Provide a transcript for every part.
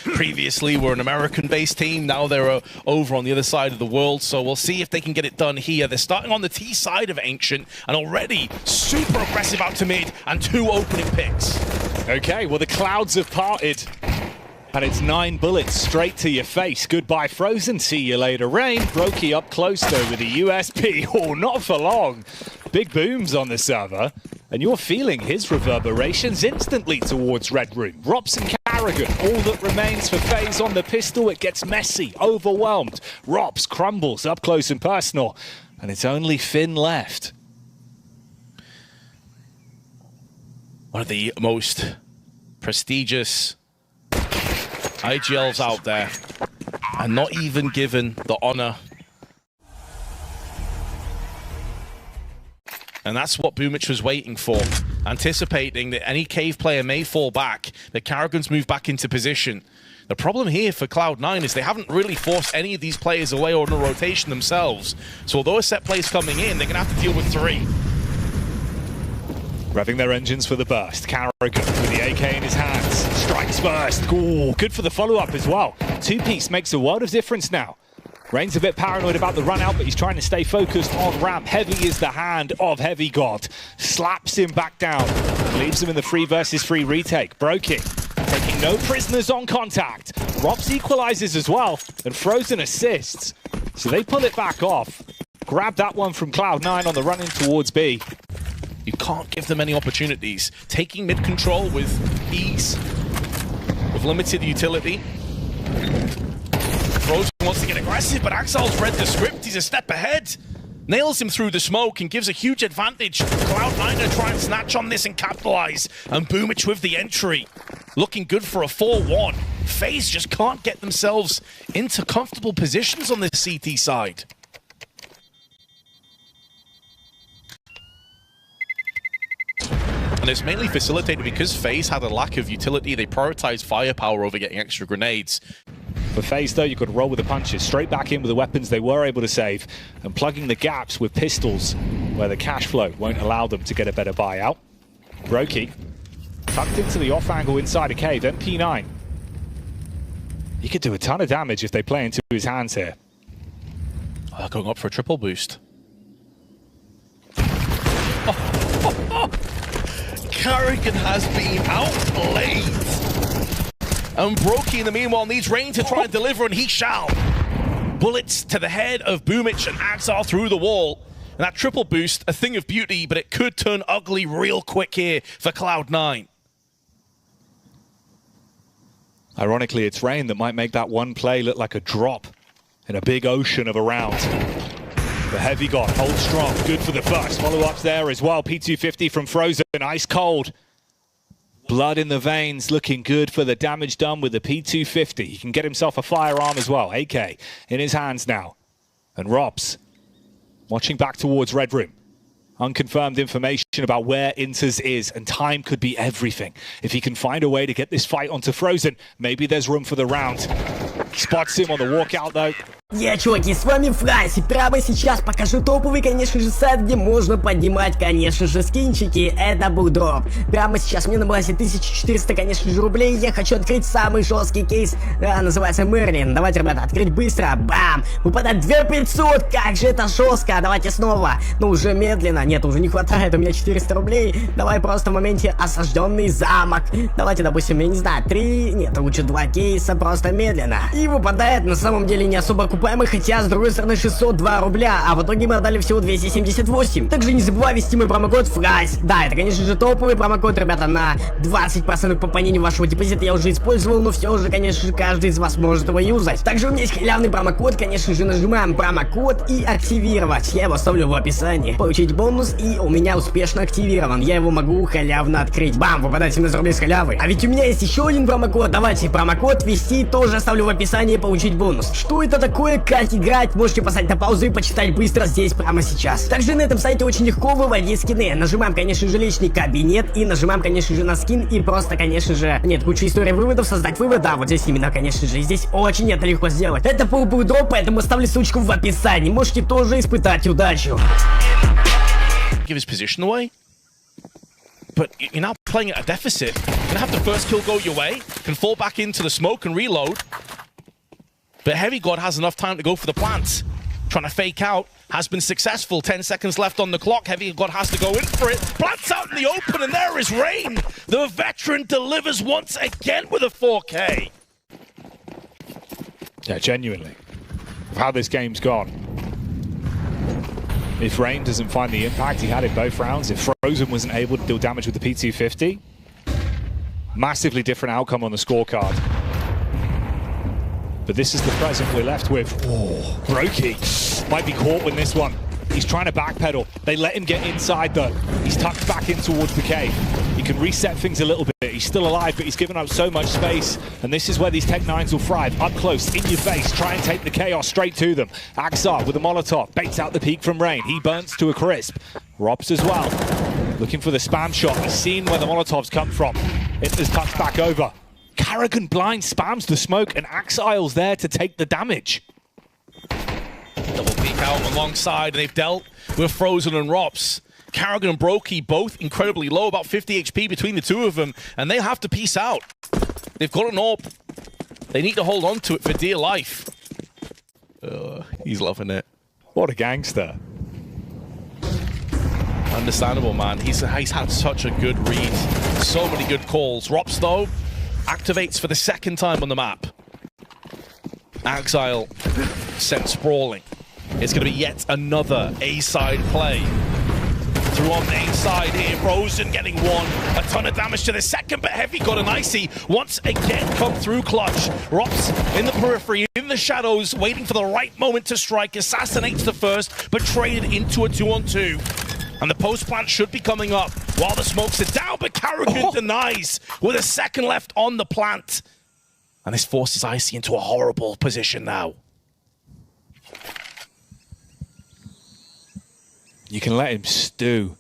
previously were an American-based team. Now they're over on the other side of the world. So we'll see if they can get it done here. They're starting on the T side of Ancient and already super aggressive out to mid and 2 opening picks. Okay, well the clouds have parted. And it's 9 bullets straight to your face. Goodbye, Frozen. See you later, Rain. Brokey up close, though, with a USP. Oh, not for long. Big booms on the server. And you're feeling his reverberations instantly towards Red Room. Rops and Carrigan, all that remains for FaZe on the pistol. It gets messy, overwhelmed. Rops crumbles up close and personal. And it's only Finn left. One of the most prestigious IGLs out there, and not even given the honor. And that's what Boomich was waiting for, anticipating that any cave player may fall back, that Carrigan's move back into position. The problem here for Cloud9 is they haven't really forced any of these players away or in a rotation themselves. So although a set play's coming in, they're going to have to deal with 3. Revving their engines for the burst. Carrigan with the AK in his hands. Strikes first. Ooh, good for the follow-up as well. 2-piece makes a world of difference now. Rain's a bit paranoid about the run out, but he's trying to stay focused on ramp. Heavy is the hand of Heavy God. Slaps him back down. Leaves him in the 3 versus 3 retake. Brokey taking no prisoners on contact. Rops equalizes as well, and Frozen assists. So they pull it back off. Grab that one from Cloud9 on the run in towards B. You can't give them any opportunities. Taking mid control with ease, with limited utility. Frozen wants to get aggressive, but Axel's read the script. He's a step ahead. Nails him through the smoke and gives a huge advantage. Cloud9 to try and snatch on this and capitalize. And Boomich with the entry. Looking good for a 4-1. FaZe just can't get themselves into comfortable positions on this CT side. And it's mainly facilitated because FaZe had a lack of utility. They prioritized firepower over getting extra grenades. For FaZe, though, you've got to roll with the punches. Straight back in with the weapons they were able to save. And plugging the gaps with pistols where the cash flow won't allow them to get a better buyout. Brokey tucked into the off angle inside a cave. MP9. He could do a ton of damage if they play into his hands here. Oh, going up for a triple boost. Carrigan has been outplayed. And Brokey in the meanwhile needs Rain to try and deliver, and he shall. Bullets to the head of Boomich and Axel through the wall. And that triple boost, a thing of beauty, but it could turn ugly real quick here for Cloud9. Ironically, it's Rain that might make that one play look like a drop in a big ocean of a round. The Heavy God holds strong, good for the first. Follow-ups there as well. P250 from Frozen, ice cold. Blood in the veins, looking good for the damage done with the P250. He can get himself a firearm as well. AK in his hands now. And Robs watching back towards Red Room. Unconfirmed information about where Inters is, and time could be everything. If he can find a way to get this fight onto Frozen, maybe there's room for the round. Spots him on the walkout though. Я, чуваки, с вами FLYSE, и прямо сейчас покажу топовый, конечно же, сайт, где можно поднимать, конечно же, скинчики. Это Буллдроп. Прямо сейчас мне на балансе 1400, конечно же, рублей. Я хочу открыть самый жесткий кейс, называется Мерлин. Давайте, ребята, открыть быстро. Бам! Выпадает 2500, как же это жестко. Давайте снова. Ну, уже медленно. Нет, уже не хватает, у меня 400 рублей. Давай просто в моменте осажденный замок. Давайте, допустим, я не знаю, 3, нет, лучше 2 кейса, просто медленно. И выпадает на самом деле не особо окупаемый, хотя с другой стороны 602 рубля, а в итоге мы отдали всего 278. Также не забывай ввести мой промокод FLYSE. Да, это, конечно же, топовый промокод, ребята, на 20% пополнения вашего депозита я уже использовал, но все же, конечно же, каждый из вас может его юзать. Также у меня есть халявный промокод, конечно же, нажимаем промокод и активировать. Я его оставлю в описании. Получить бонус, и у меня успешно активирован. Я его могу халявно открыть. Бам, выпадает 17 рублей с халявы. А ведь у меня есть еще один промокод. Давайте промокод ввести, тоже оставлю в описании, получить бонус. Что это такое, как играть, можете поставить на паузу и почитать быстро здесь прямо сейчас. Также на этом сайте очень легко выводить скины. Нажимаем, конечно же, личный кабинет и нажимаем, конечно же, на скин и просто, конечно же, нет, куча истории выводов, создать вывод, да, вот здесь именно, конечно же, здесь очень это легко сделать. Это был Буллдроп, поэтому оставлю ссылочку в описании, можете тоже испытать удачу. Give his position away, but you're now playing at a deficit. can have the first kill go your way, can fall back into the smoke and reload. But Heavy God has enough time to go for the plant. Trying to fake out, has been successful. 10 seconds left on the clock. Heavy God has to go in for it. Plants out in the open, and there is Rain. The veteran delivers once again with a 4K. Yeah, genuinely. Of how this game's gone. If Rain doesn't find the impact he had in both rounds, if Frozen wasn't able to deal damage with the P250, massively different outcome on the scorecard. But this is the present we're left with. Oh, Brokey might be caught with this one. He's trying to backpedal. They let him get inside though. He's tucked back in towards the cave. He can reset things a little bit. He's still alive, but he's given up so much space. And this is where these Tech-9s will thrive. Up close, in your face, try and take the chaos straight to them. Axar with a Molotov, baits out the peak from Rain. He burns to a crisp. Robs as well. Looking for the spam shot. He's seen where the Molotovs come from. It is tucked back over. Karrigan blind spams the smoke, and Axile's there to take the damage. Double peek out alongside, and they've dealt with Frozen and Rops. Karrigan and Brokey both incredibly low, about 50 HP between the two of them, and they'll have to peace out. They've got an AWP. They need to hold on to it for dear life. He's loving it. What a gangster. Understandable, man. He's had such a good read. So many good calls. Rops, though, activates for the second time on the map. Axile sent sprawling. It's going to be yet another A-side play. Through on the A-side here, Frozen getting one. A ton of damage to the second, but Heavy got an icy. Once again, come through clutch. Rops in the periphery, in the shadows, waiting for the right moment to strike. Assassinates the first, but traded into a 2-on-2. And the post plant should be coming up while the smokes are down, but Karrigan denies with a second left on the plant. And this forces Icy into a horrible position now. You can let him stew.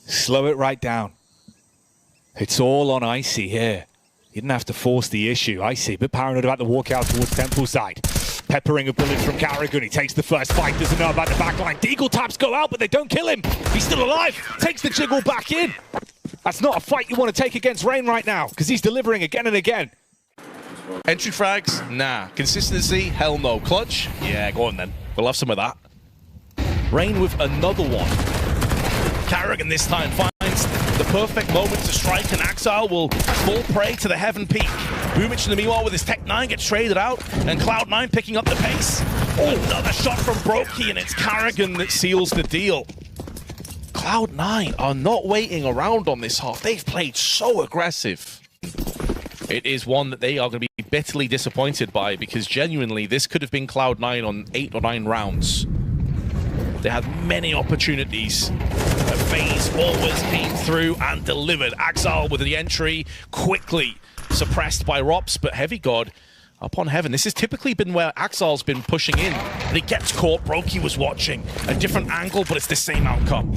Slow it right down. It's all on Icy here. You didn't have to force the issue. Icy, a bit paranoid about the walkout towards Temple side. Peppering of bullets from Karrigan. He takes the first fight, doesn't know about the backline. Deagle taps go out, but they don't kill him. He's still alive. Takes the jiggle back in. That's not a fight you want to take against Rain right now, because he's delivering again and again. Entry frags? Nah. Consistency? Hell no. Clutch? Yeah, go on then. We'll have some of that. Rain with another one. Karrigan this time finds the perfect moment to strike, and Axile will fall prey to the Heaven Peak. Boomich in the meanwhile with his Tech-9 gets traded out, and Cloud9 picking up the pace. Another shot from Brokey, and it's Karrigan that seals the deal. Cloud9 are not waiting around on this half. They've played so aggressive. It is one that they are going to be bitterly disappointed by, because genuinely this could have been Cloud9 on 8 or 9 rounds. They had many opportunities. FaZe always came through and delivered. Axile with the entry, quickly suppressed by Rops, but Heavy God up on Heaven. This has typically been where Axile's been pushing in, but he gets caught. Brokey was watching. A different angle, but it's the same outcome.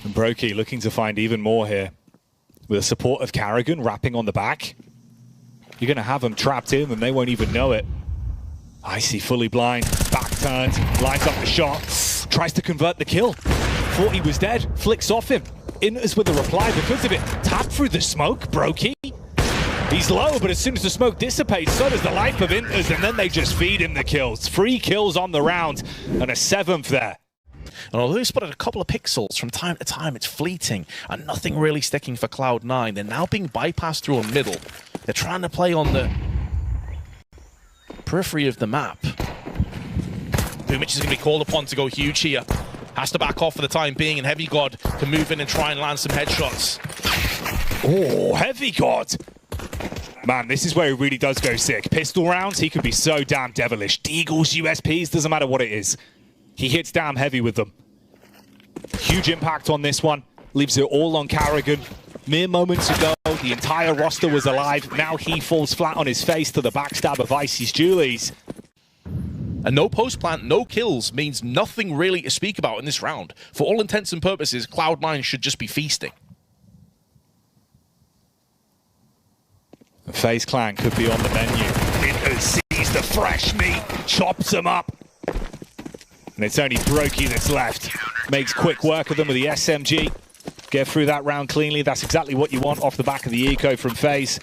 And Brokey looking to find even more here. With the support of Karrigan wrapping on the back. You're going to have them trapped in and they won't even know it. Icy fully blind, back turned, lines up the shot, tries to convert the kill. Thought he was dead, flicks off him. Inters with a reply because of it. Tap through the smoke, Brokey. He's low, but as soon as the smoke dissipates, so does the life of Inters, and then they just feed him the kills. 3 kills on the round, and a 7th there. And although he spotted a couple of pixels from time to time, it's fleeting, and nothing really sticking for Cloud9. They're now being bypassed through a middle. They're trying to play on the periphery of the map. Boomich is going to be called upon to go huge here. Has to back off for the time being, and Heavy God can move in and try and land some headshots. Oh, Heavy God! Man, this is where he really does go sick. Pistol rounds, he can be so damn devilish. Deagles, USPs, doesn't matter what it is. He hits damn heavy with them. Huge impact on this one. Leaves it all on Karrigan. Mere moments ago, the entire roster was alive. Now he falls flat on his face to the backstab of Icy's Julies. And no post plant, no kills means nothing really to speak about in this round. For all intents and purposes, Cloud9 should just be feasting. The FaZe clan could be on the menu. It sees the fresh meat, chops them up. And it's only Brokey that's left. Makes quick work of them with the SMG. Get through that round cleanly. That's exactly what you want off the back of the eco from FaZe.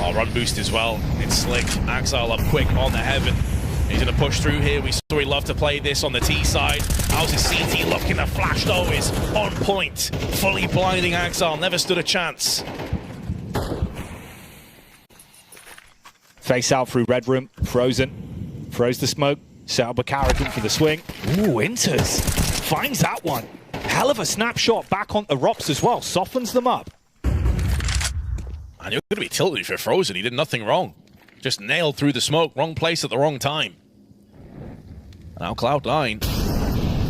Oh, run boost as well. It's slick. Axile up quick on the heaven. He's going to push through here. We saw he loved to play this on the T side. How's his CT looking? The flash, though, is on point. Fully blinding Axile. Never stood a chance. Face out through red room. Frozen. Throws the smoke. Set up a Carrigan for the swing. Ooh, enters. Finds that one. Hell of a snapshot back on the ROPS as well. Softens them up. And you're going to be tilted if you're Frozen. He did nothing wrong. Just nailed through the smoke. Wrong place at the wrong time. Now Cloud9.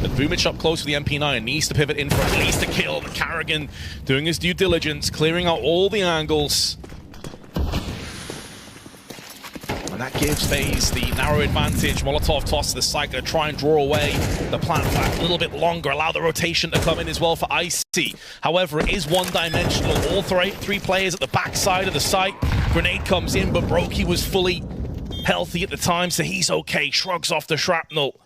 But Boomich up close to the MP9. Needs to pivot in for at least a kill. The Carrigan doing his due diligence. Clearing out all the angles. And that gives FaZe the narrow advantage. Molotov toss to the side, gonna try and draw away the plant for a little bit longer, allow the rotation to come in as well for Icy. However, it is one-dimensional. All three players at the backside of the site. Grenade comes in, but Brokey was fully healthy at the time, so he's okay. Shrugs off the shrapnel.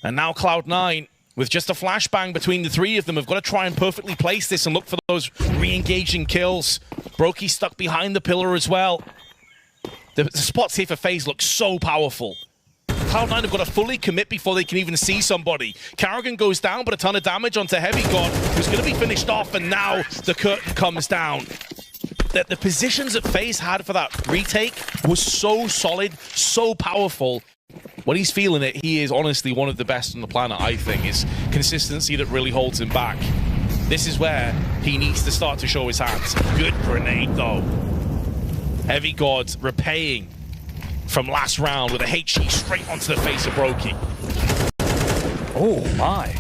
And now Cloud9, with just a flashbang between the three of them, have got to try and perfectly place this and look for those re-engaging kills. Brokey stuck behind the pillar as well. The spots here for FaZe look so powerful. Cloud9 have got to fully commit before they can even see somebody. Carrigan goes down, but a ton of damage onto Heavy God, who's going to be finished off, and now the curtain comes down. The positions that FaZe had for that retake was so solid, so powerful. When he's feeling it, he is honestly one of the best on the planet, I think. It's consistency that really holds him back. This is where he needs to start to show his hands. Good grenade, though. Heavy God repaying from last round with a HE straight onto the face of Brokey. Oh my.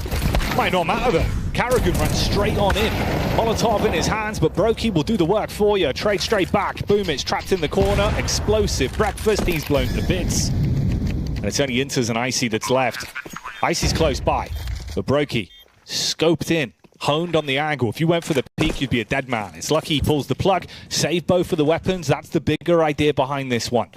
Might not matter though. Carrigan runs straight on in. Molotov in his hands, but Brokey will do the work for you. Trade straight back. Boomich trapped in the corner. Explosive breakfast. He's blown to bits. And it's only Inters and Icy that's left. Icy's close by, but Brokey scoped in. Honed on the angle. If you went for the peak, you'd be a dead man. It's lucky he pulls the plug. Save both of the weapons. That's the bigger idea behind this one.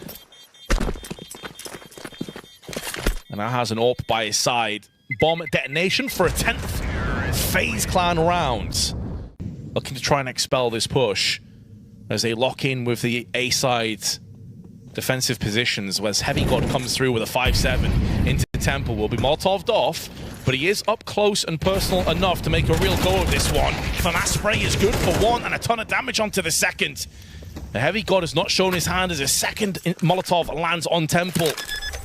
And now has an AWP by his side. Bomb detonation for a 10th FaZe Clan round. Looking to try and expel this push as they lock in with the A-side defensive positions, whereas Heavy God comes through with a 5-7 into Temple. Will be Molotov'd off, but he is up close and personal enough to make a real go of this one. FAMAS spray is good for one, and a ton of damage onto the second. The Heavy God has not shown his hand as a second Molotov lands on Temple.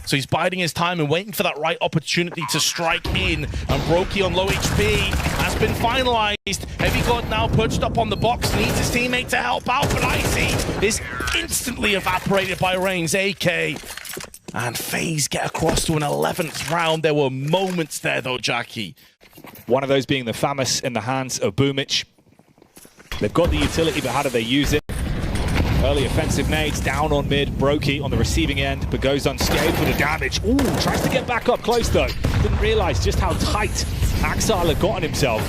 So he's biding his time and waiting for that right opportunity to strike in. And Brokey on low HP has been finalized. Heavy God now perched up on the box, needs his teammate to help out, but Icy is instantly evaporated by Rain's AK. And FaZe get across to an 11th round. There were moments there though, Jackie. One of those being the FAMAS in the hands of Boomich. They've got the utility, but how do they use it? Early offensive nades down on mid. Brokey on the receiving end, but goes unscathed for the damage. Ooh, tries to get back up close though. Didn't realize just how tight Axile had gotten himself.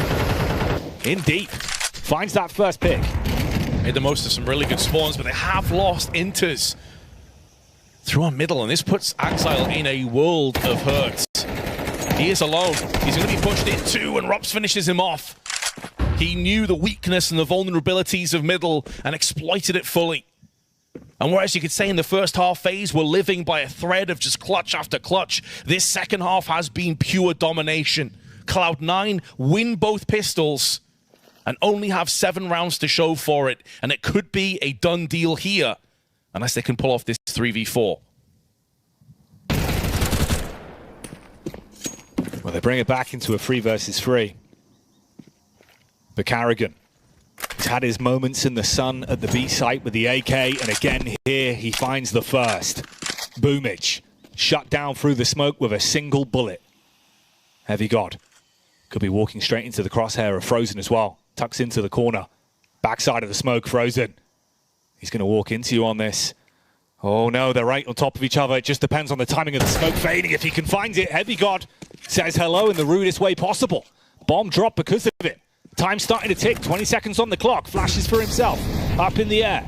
In deep. Finds that first pick. Made the most of some really good spawns, but they have lost Inters through on middle, and this puts Axile in a world of hurt. He is alone. He's going to be pushed into, and ROPS finishes him off. He knew the weakness and the vulnerabilities of middle and exploited it fully. And whereas you could say in the first half, FaZe were living by a thread of just clutch after clutch, this second half has been pure domination. Cloud9 win both pistols and only have 7 rounds to show for it. And it could be a done deal here, unless they can pull off this 3v4. Well, they bring it back into a 3 versus 3. But Carrigan, he's had his moments in the sun at the B site with the AK, and again here he finds the first. Boomich shut down through the smoke with a single bullet. Heavy God could be walking straight into the crosshair of Frozen as well. Tucks into the corner. Backside of the smoke, Frozen. He's going to walk into you on this. Oh no, they're right on top of each other. It just depends on the timing of the smoke fading. If he can find it, Heavy God says hello in the rudest way possible. Bomb drop because of it. Time starting to tick, 20 seconds on the clock. Flashes for himself, up in the air.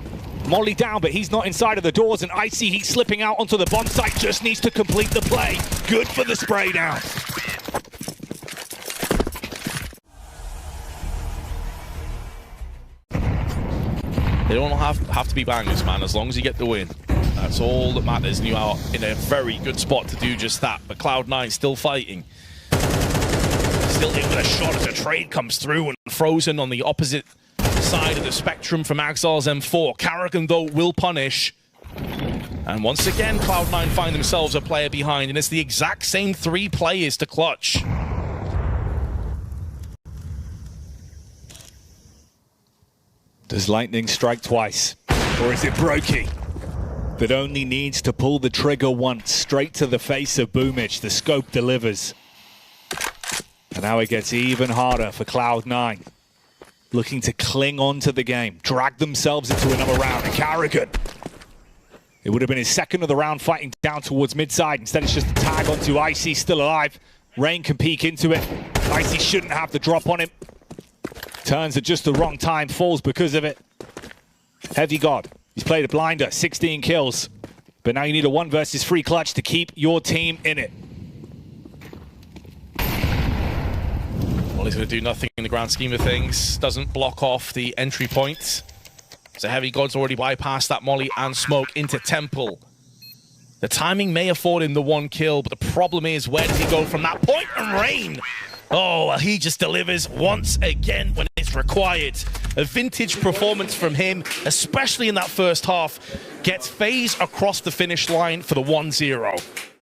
Molly down, but he's not inside of the doors, and Icy, he's slipping out onto the bomb site, just needs to complete the play. Good for the spray down. They don't have to be bangers, man, as long as you get the win. That's all that matters, and you are in a very good spot to do just that. But Cloud9 still fighting. Still in with a shot as a trade comes through, and Frozen on the opposite side of the spectrum from Axar's M4. Karrigan, though, will punish. And once again, Cloud9 find themselves a player behind, and it's the exact same 3 players to clutch. Does lightning strike twice? Or is it Brokey that only needs to pull the trigger once, straight to the face of Boomich? The scope delivers. And now it gets even harder for Cloud9. Looking to cling on to the game, drag themselves into another round. And Karrigan, it would have been his second of the round, fighting down towards mid-side. Instead, it's just a tag onto Icy, still alive. Rain can peek into it. Icy shouldn't have the drop on him. Turns at just the wrong time, falls because of it. Heavy God, he's played a blinder, 16 kills. But now you need a 1 versus 3 clutch to keep your team in it. Well, he's going to do nothing in the grand scheme of things. Doesn't block off the entry point. So Heavy God's already bypassed that molly and smoke into Temple. The timing may afford him the 1 kill, but the problem is, where does he go from that point? And Rain! Oh, well, he just delivers once again when it's required. A vintage performance from him, especially in that first half, gets FaZe across the finish line for the 1-0.